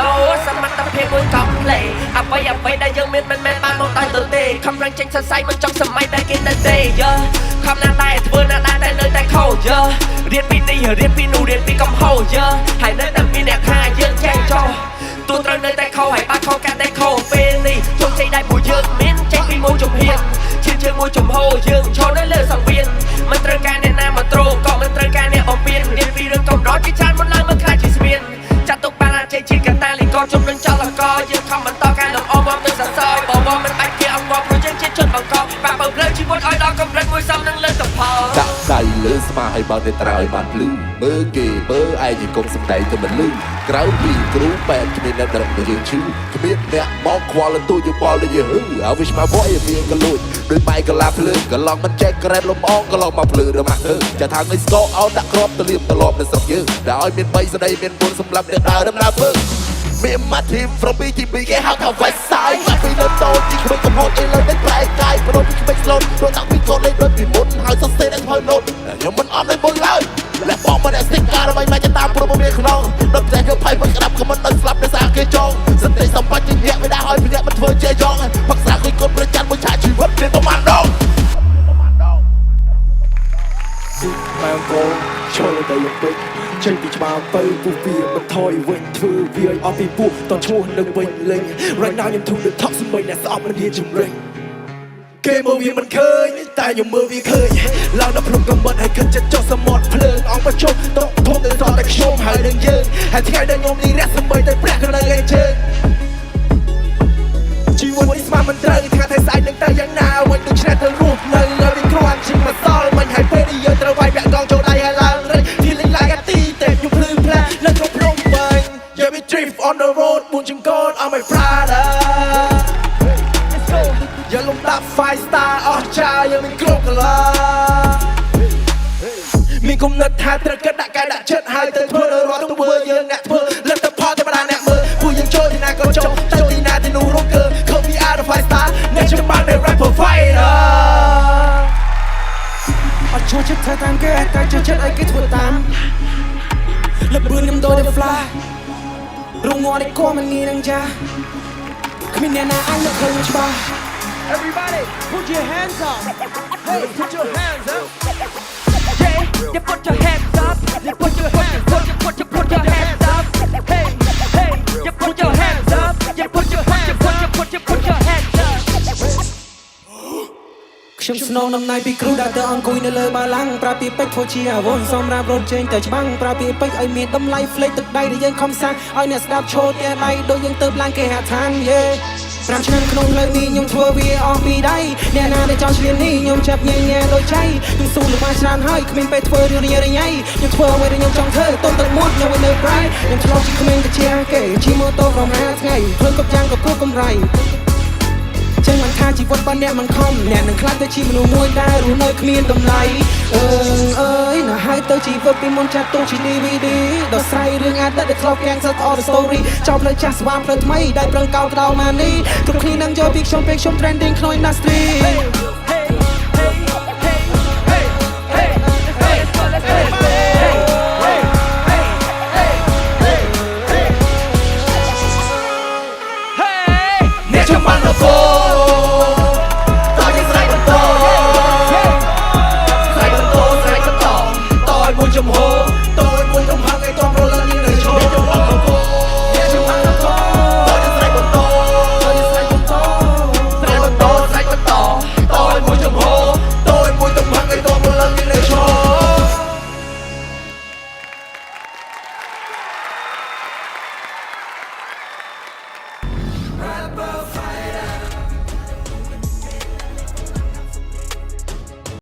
ដោសមត្ថភាពមួយកង់លេអ្វីដែលយើងមានមិនមែនបានមកដោយទៅទេខំរឹងចេញសរសៃមិនចង់សម័យដែលគេនៅទេខំណាស់តែធ្វើណាស់តែនៅតែខូចរៀនពីនេះរៀនពីនោះរៀនពីកំហុសហើយនៅតែមានអ្នកថាយើងចេះចោលទូត្រូវនៅតែខុសហើយបាត់ខុសកាត់តែខុសពេលនេះជោគជ័យដែលពួកយើងមានចេញពីមួយជំហានឈានជើងមួយចំហយើងឈរនៅលើសង្វៀនមិនត្រូវការអ្នកណាមកទ្រង់ក៏មិនត្រូវការអ្នកបំពេញរៀនពីរឿងកំដរជាច្រើនមុនឡើងមកខ្លាចជាស្មានចាត់ទុកបានជ័យជាកតាលីកជំរុញចលករយើងខំបន្តការលំអមកទៅសរសើរបបមិនបាច់គេអង្គព្រោះយើងជាជនបង្កបាក់បើផ្លូវជីវិតឲ្យដល់កម្រិតមួយសំនឹងលើកទៅផលដាក់ដៃលើស្មាឲ្យបើកទៅត្រើយបានភ្លឺមើលគេមើលឯងកុំសំដែងទៅមិនលឺក្រៅពីគ្រូបែបគ្មានអ្នកដឹងទៅយើងឈឺគ្មានអ្នកមកខ្វល់ទូយបល់ទៅយើងហឺឲ្យវិស្មាវយមានកលួចដោយបែកកលាភ្លើកន្លងមិនចែកក្រែតលំអងកន្លងមកភ្លឺរមាស់ធ្វើចាថាងឲ្យស្គរអោដាក់ក្របទៅលៀបត្រឡប់នៅស្រុកយើងដែលឲ្យមាន3ស្ដីមាន4សម្រាប់អ្នកដើរដំណើរពើមានម៉ាធីម from BGB គេហៅថា West Side ពីនៅតូចទីក្មេងកំហុសអីលើតែប្រែកាយប្រដៅពីក្មេងស្លូតដូចតាំងពីកូនលេងដូចពីមុនហើយសរសេរតែហើយណូតខ្ញុំមិនអត់ឲ្យមុនឡើយและบอกมาเนี่ยสติ๊กเกอร์ដើម្បីមកจะតាមព្រមមានខ្នងដល់តែគេផៃមកក្តាប់ក៏មិនដល់ស្លាប់ដោយសារគេចងសន្តិសម្បត្តិជាញាក់មិនដែរឲ្យភ្នាក់មិនធ្វើជាយ៉ងផឹកស្រាគួយកូនប្រចាំមួយឆាជីវិតមានប្រមាណដងម៉ែអង្គចូលទៅយកពេកចេញពីច្បាប់ទៅពួកវាមិនថយវិញធ្វើវាឲ្យអស់ពីពួកតឈ្មោះនឹងវិញលេង Right now ខ្ញុំធូរទៅថប់ស្មីអ្នកស្អប់មិនហ៊ានជំរិញគេមើលវាមិនឃើញតែខ្ញុំមើលវាឃើញឡើងដល់ភ្នំកំបិតហើយគិតចិត្តចុះសមុទ្រភ្លើងអង្គប្រជុំតធំទៅសតែខ្ញុំហើយនឹងយើងហើយថ្ងៃដែលខ្ញុំនេះរះស្មីតែព្រះក៏នៅឯជើងជីវិតនេះស្មានមិនត្រូវថ្ងៃតែស្អែកនឹងទៅយ៉ាងណាវិញដូចឆ្នេះទៅរស់នៅលើវាគ្រាន់ជាមកសល់មិនហើយពេលនេះយើងត្រូវវាយវាក់កងចូលដៃហើយឡើងរឹងទីលេងឡាយអាទីតែខ្ញុំភ្លឺផ្លានៅក្នុងភ្នំពេញ Yeah we drift on the road មួយចង្កូត I'm a Pradaอย่าลงดับไฟสตาร์ออกชายังมีกลุ่มกันละมีกลุ่มนัดหาเตะกระดาษกายดักเชิดหายเตะเพื่อรอตัวเบอร์ยังแหนกเพื่อเล่นแต่พอจะมาด่าแหนกมือผู้ยังโชว์ที่นาก็โชว์แต่ตีนาที่นูรู้เกินเขามีอาร์ตไฟสตาร์ในช่วงบ้านในแรปเปอร์ไฟเดอร์อัดโชว์ชิดเธอตามแกแต่เชิดไอ้กิ๊ดหัวตามและปืนยังโดนเดฟลายรุ่งงอได้ก้มันนี่นังจ้าขมิ้นเนี่ยอันละเคยใช่ป่ะ Everybody put your hands up Hey put your hands up Yeah you put your hands up You put your hands up Put your hands up Hey hey you put your hands up You put your hands up ខ្ញុំស្នងដំណៃពីគ្រូដែលទៅអង្គុយនៅលើបាឡាំងប្រាប់ពីពេជ្រធ្វើជាអាវុធសម្រាប់រត់ចេញទៅច្បាំងប្រាប់ពីពេជ្រឲ្យមានតម្លៃផ្លេចទឹកដៃដែលយើងខំសាំងឲ្យអ្នកស្ដាប់ឈរតែដៃដូចយើងទៅឡើងគេហាឋានយេ5ឆ្នាំក្នុងលើនេះខ្ញុំធ្វើវាអស់ពីដៃអ្នកណាដែលចង់ឆ្លៀននេះខ្ញុំចាប់ញ៉ែញ៉ែដូចចៃខ្ញុំស៊ូលំបានច្រើនហើយគ្មានពេលធ្វើរឿងរញ៉ៃខ្ញុំធ្វើអ្វីដែលខ្ញុំចង់ធ្វើទុំទឹកមុតខ្ញុំនៅប្រៃខ្ញុំឆ្លងជីក្មេងទៅជាគេជិះម៉ូតូប្រហែលថ្ងៃភ្លើងកប់យ៉ាងក៏គូកំរៃចឹងមិនថាជីវិតរបស់អ្នកមិនខំអ្នកនឹងខ្លាចទៅជាមនុស្សមួយដែលរស់នៅគ្មានតម្លៃអើយណាហើយទៅជីវិតពីមុនចាត់ទុកជា DVD ដល់ស្រ័យរឿងអាទិត្យដែលធ្លាប់កាំងសិតអត់ story ចោលផ្លូវចាស់ស្វាមផ្លូវថ្មីដែលប្រឹងកោតដល់មកនេះគ្រប់គ្នានឹងយកពីខ្ញុំពេលខ្ញុំ trending ក្នុង industryអ្នកចាំបានដល់